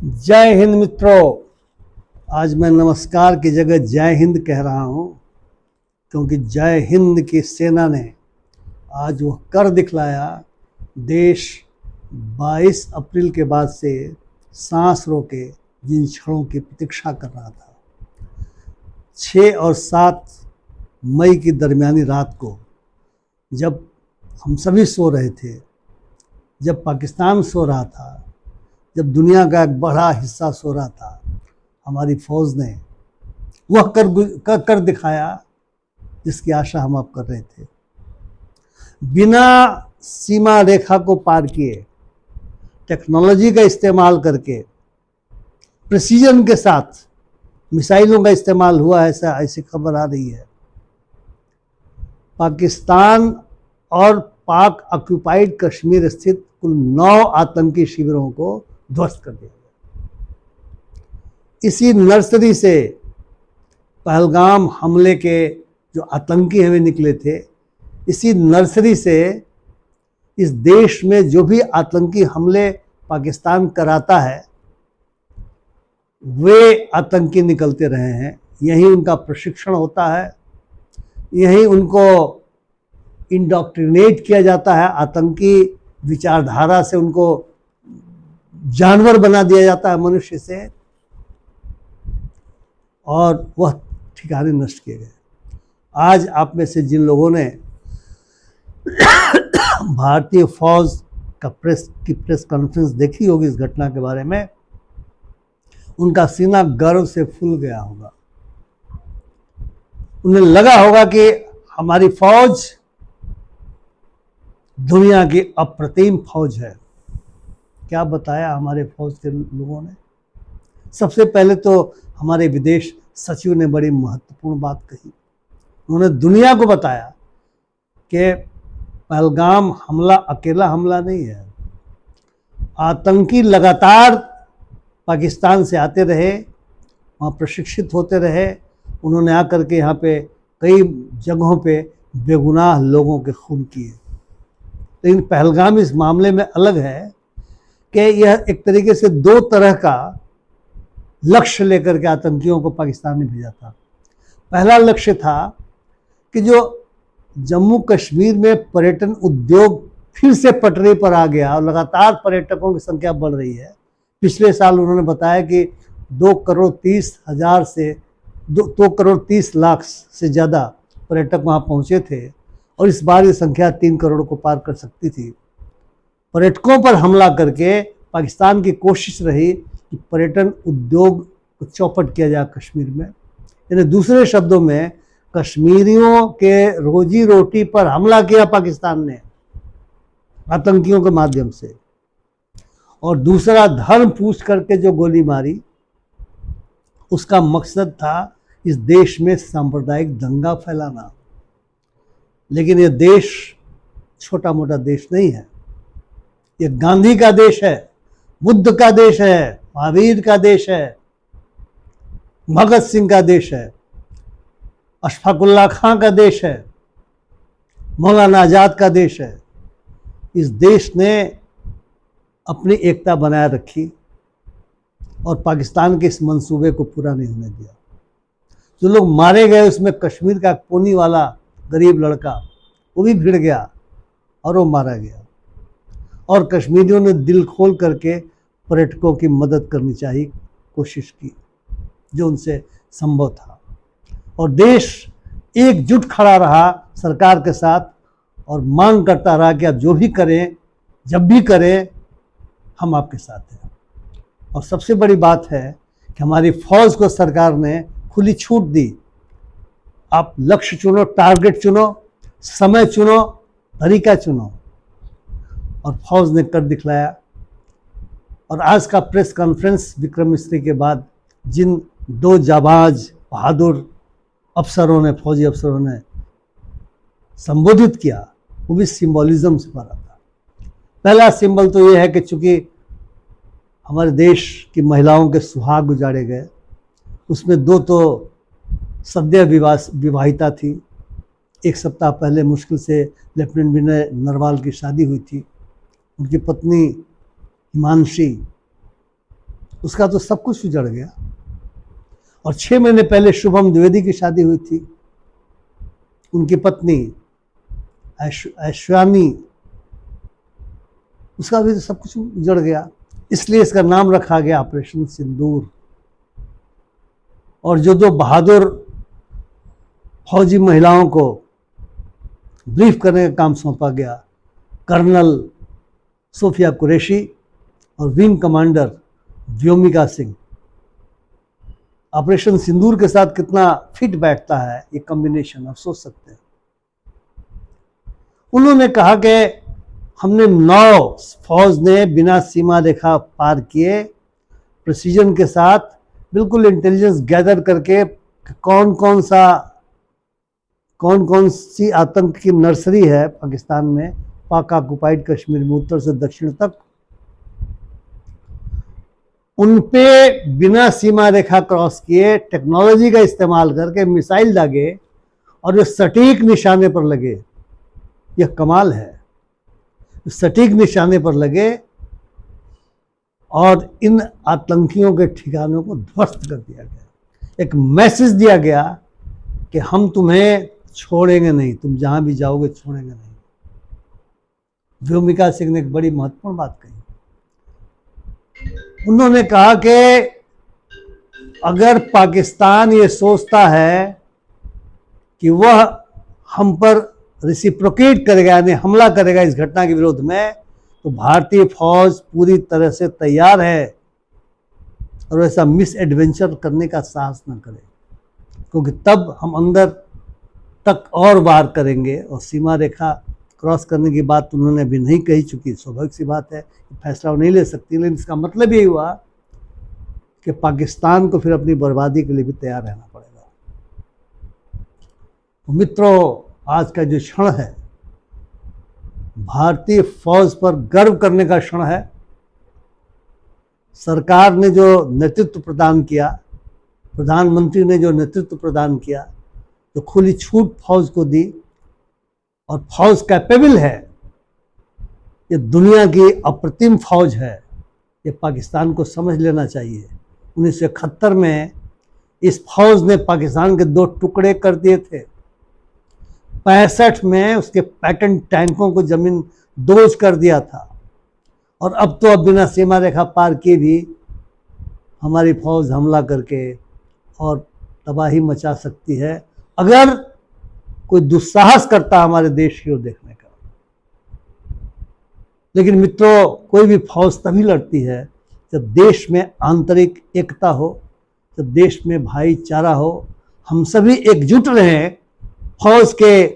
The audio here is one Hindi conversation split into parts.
जय हिंद मित्रों। आज मैं नमस्कार की जगह जय हिंद कह रहा हूँ, क्योंकि जय हिंद की सेना ने आज वह कर दिखलाया। देश 22 अप्रैल के बाद से सांस रोके जिन क्षणों की प्रतीक्षा कर रहा था, 6 और 7 मई की दरमियानी रात को जब हम सभी सो रहे थे, जब पाकिस्तान सो रहा था, जब दुनिया का एक बड़ा हिस्सा सो रहा था, हमारी फौज ने वह कर दिखाया जिसकी आशा हम अब कर रहे थे। बिना सीमा रेखा को पार किए, टेक्नोलॉजी का इस्तेमाल करके, प्रिसीजन के साथ मिसाइलों का इस्तेमाल हुआ, ऐसी खबर आ रही है। पाकिस्तान और पाक ऑक्यूपाइड कश्मीर स्थित कुल 9 आतंकी शिविरों को ध्वस्त कर दिया गया। इसी नर्सरी से पहलगाम हमले के जो आतंकी हमें निकले थे, इसी नर्सरी से इस देश में जो भी आतंकी हमले पाकिस्तान कराता है, वे आतंकी निकलते रहे हैं। यही उनका प्रशिक्षण होता है, यही उनको इंडोक्ट्रिनेट किया जाता है। आतंकी विचारधारा से उनको जानवर बना दिया जाता है मनुष्य से, और वह ठिकाने नष्ट किए गए। आज आप में से जिन लोगों ने भारतीय फौज का प्रेस कॉन्फ्रेंस देखी होगी इस घटना के बारे में, उनका सीना गर्व से फूल गया होगा। उन्हें लगा होगा कि हमारी फौज दुनिया की अप्रतिम फौज है। क्या बताया हमारे फौज के लोगों ने? सबसे पहले तो हमारे विदेश सचिव ने बड़ी महत्वपूर्ण बात कही। उन्होंने दुनिया को बताया कि पहलगाम हमला अकेला हमला नहीं है। आतंकी लगातार पाकिस्तान से आते रहे, वहाँ प्रशिक्षित होते रहे। उन्होंने आकर के यहाँ पे कई जगहों पे बेगुनाह लोगों के खून किए। लेकिन पहलगाम इस मामले में अलग है कि यह एक तरीके से 2 तरह का लक्ष्य लेकर के आतंकियों को पाकिस्तान ने भेजा था। पहला लक्ष्य था कि जो जम्मू कश्मीर में पर्यटन उद्योग फिर से पटरी पर आ गया और लगातार पर्यटकों की संख्या बढ़ रही है। पिछले साल उन्होंने बताया कि 2,30,000 से 2,30,00,000 से ज़्यादा पर्यटक वहाँ पहुँचे थे, और इस बार ये संख्या 3 करोड़ को पार कर सकती थी। पर्यटकों पर हमला करके पाकिस्तान की कोशिश रही कि पर्यटन उद्योग को चौपट किया जाए कश्मीर में। यानी दूसरे शब्दों में, कश्मीरियों के रोजी रोटी पर हमला किया पाकिस्तान ने आतंकियों के माध्यम से। और दूसरा, धर्म पूछ करके जो गोली मारी, उसका मकसद था इस देश में सांप्रदायिक दंगा फैलाना। लेकिन यह देश छोटा मोटा देश नहीं है। ये गांधी का देश है, बुद्ध का देश है, महावीर का देश है, भगत सिंह का देश है, अशफाकुल्ला खां का देश है, मौलाना आजाद का देश है। इस देश ने अपनी एकता बनाए रखी और पाकिस्तान के इस मंसूबे को पूरा नहीं होने दिया। जो लोग मारे गए, उसमें कश्मीर का कोनी वाला गरीब लड़का, वो भी भिड़ गया और वो मारा गया। और कश्मीरियों ने दिल खोल करके पर्यटकों की मदद करनी चाहिए कोशिश की, जो उनसे संभव था। और देश एकजुट खड़ा रहा सरकार के साथ और मांग करता रहा कि आप जो भी करें, जब भी करें, हम आपके साथ हैं। और सबसे बड़ी बात है कि हमारी फौज को सरकार ने खुली छूट दी। आप लक्ष्य चुनो, टारगेट चुनो, समय चुनो, तरीका चुनो, और फौज ने कर दिखलाया। और आज का प्रेस कॉन्फ्रेंस विक्रम मिस्त्री के बाद जिन 2 जाबाज बहादुर अफसरों ने, फौजी अफसरों ने संबोधित किया, वो भी सिंबॉलिज्म से भरा था। पहला सिंबल तो ये है कि चूंकि हमारे देश की महिलाओं के सुहाग उजाड़े गए, उसमें 2 तो सद्य विवाहिता थी। 1 सप्ताह पहले मुश्किल से लेफ्टिनेंट विनय नरवाल की शादी हुई थी। उनकी पत्नी हिमांशी उसका तो सब कुछ उजड़ गया। और 6 महीने पहले शुभम द्विवेदी की शादी हुई थी, उनकी पत्नी ऐश्वर्यानी, उसका भी तो सब कुछ उजड़ गया। इसलिए इसका नाम रखा गया ऑपरेशन सिंदूर। और जो दो बहादुर फौजी महिलाओं को ब्रीफ करने का काम सौंपा गया, कर्नल सोफिया कुरैशी और wing commander Vyomika Singh, operation Sindoor के साथ कितना फिट बैठता है ये कॉम्बिनेशन, आप सोच सकते हैं। उन्होंने कहा कि हमने 9 फौज ने बिना सीमा रेखा पार किए प्रिसीजन के साथ बिल्कुल इंटेलिजेंस गैदर करके कौन कौन सी आतंक की नर्सरी है पाकिस्तान में, पाक ऑक्युपाइड कश्मीर में उत्तर से दक्षिण तक, उन पे बिना सीमा रेखा क्रॉस किए टेक्नोलॉजी का इस्तेमाल करके मिसाइल दागे और जो सटीक निशाने पर लगे। यह कमाल है, सटीक निशाने पर लगे और इन आतंकियों के ठिकानों को ध्वस्त कर दिया गया। एक मैसेज दिया गया कि हम तुम्हें छोड़ेंगे नहीं, तुम जहां भी जाओगे छोड़ेंगे नहीं। व्योमिका सिंह ने एक बड़ी महत्वपूर्ण बात कही। उन्होंने कहा कि अगर पाकिस्तान ये सोचता है कि वह हम पर रेसिप्रोकेट करेगा, यानी हमला करेगा इस घटना के विरोध में, तो भारतीय फौज पूरी तरह से तैयार है और ऐसा मिस एडवेंचर करने का साहस न करे, क्योंकि तब हम अंदर तक और वार करेंगे। और सीमा रेखा क्रॉस करने की बात उन्होंने अभी नहीं कही, चूंकि स्वाभाविक सी बात है, फैसला वो नहीं ले सकती, लेकिन इसका मतलब यही हुआ कि पाकिस्तान को फिर अपनी बर्बादी के लिए भी तैयार रहना पड़ेगा। तो मित्रों, आज का जो क्षण है भारतीय फौज पर गर्व करने का क्षण है। सरकार ने जो नेतृत्व प्रदान किया, प्रधानमंत्री ने जो नेतृत्व प्रदान किया, जो खुली छूट फौज को दी, और फौज कैपेबल है, ये दुनिया की अप्रतिम फौज है, ये पाकिस्तान को समझ लेना चाहिए। 1971 में इस फौज ने पाकिस्तान के 2 टुकड़े कर दिए थे। 65 में उसके पैटर्न टैंकों को जमीन दोज कर दिया था। और अब तो अब बिना सीमा रेखा पार किए भी हमारी फौज हमला करके और तबाही मचा सकती है, अगर कोई दुस्साहस करता हमारे देश की ओर देखने का। लेकिन मित्रों, कोई भी फौज तभी लड़ती है जब देश में आंतरिक एकता हो, जब देश में भाईचारा हो, हम सभी एकजुट रहें, फौज के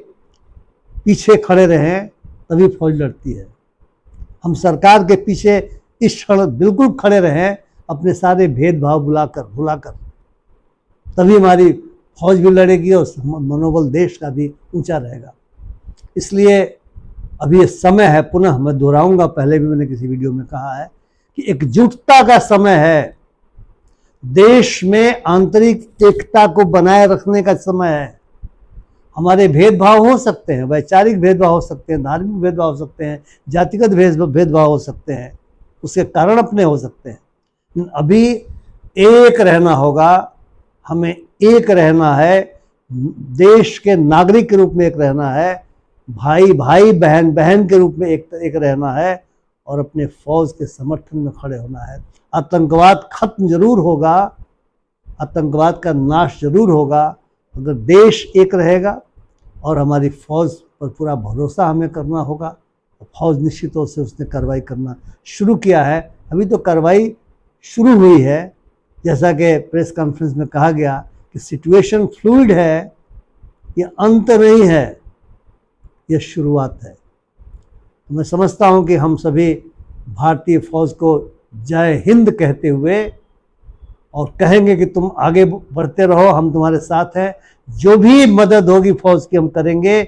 पीछे खड़े रहें, तभी फौज लड़ती है। हम सरकार के पीछे इस क्षण बिल्कुल खड़े रहें, अपने सारे भेदभाव भुलाकर, तभी हमारी फौज भी लड़ेगी और मनोबल देश का भी ऊंचा रहेगा। इसलिए अभी ये समय है, पुनः मैं दोहराऊंगा, पहले भी मैंने किसी वीडियो में कहा है कि एकजुटता का समय है, देश में आंतरिक एकता को बनाए रखने का समय है। हमारे भेदभाव हो सकते हैं, वैचारिक भेदभाव हो सकते हैं, धार्मिक भेदभाव हो सकते हैं, जातिगत भेदभाव हो सकते हैं, उसके कारण अपने हो सकते हैं। अभी एक रहना होगा, हमें एक रहना है, देश के नागरिक के रूप में एक रहना है, भाई भाई बहन बहन के रूप में एक रहना है, और अपने फौज के समर्थन में खड़े होना है। आतंकवाद खत्म जरूर होगा, आतंकवाद का नाश जरूर होगा, अगर देश एक रहेगा और हमारी फौज पर पूरा भरोसा हमें करना होगा। फौज निश्चित तौर से उसने कार्रवाई करना शुरू किया है, अभी तो कार्रवाई शुरू हुई है। जैसा कि प्रेस कॉन्फ्रेंस में कहा गया कि सिचुएशन फ्लूइड है, ये अंत नहीं है, ये शुरुआत है। तो मैं समझता हूँ कि हम सभी भारतीय फौज को जय हिंद कहते हुए और कहेंगे कि तुम आगे बढ़ते रहो, हम तुम्हारे साथ हैं, जो भी मदद होगी फौज की हम करेंगे।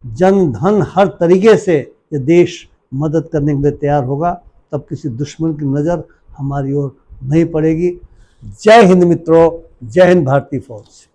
जन धन हर तरीके से ये देश मदद करने के लिए तैयार होगा, तब किसी दुश्मन की नज़र हमारी ओर नहीं पड़ेगी। जय हिंद मित्रों, जय हिंद भारतीय फौज।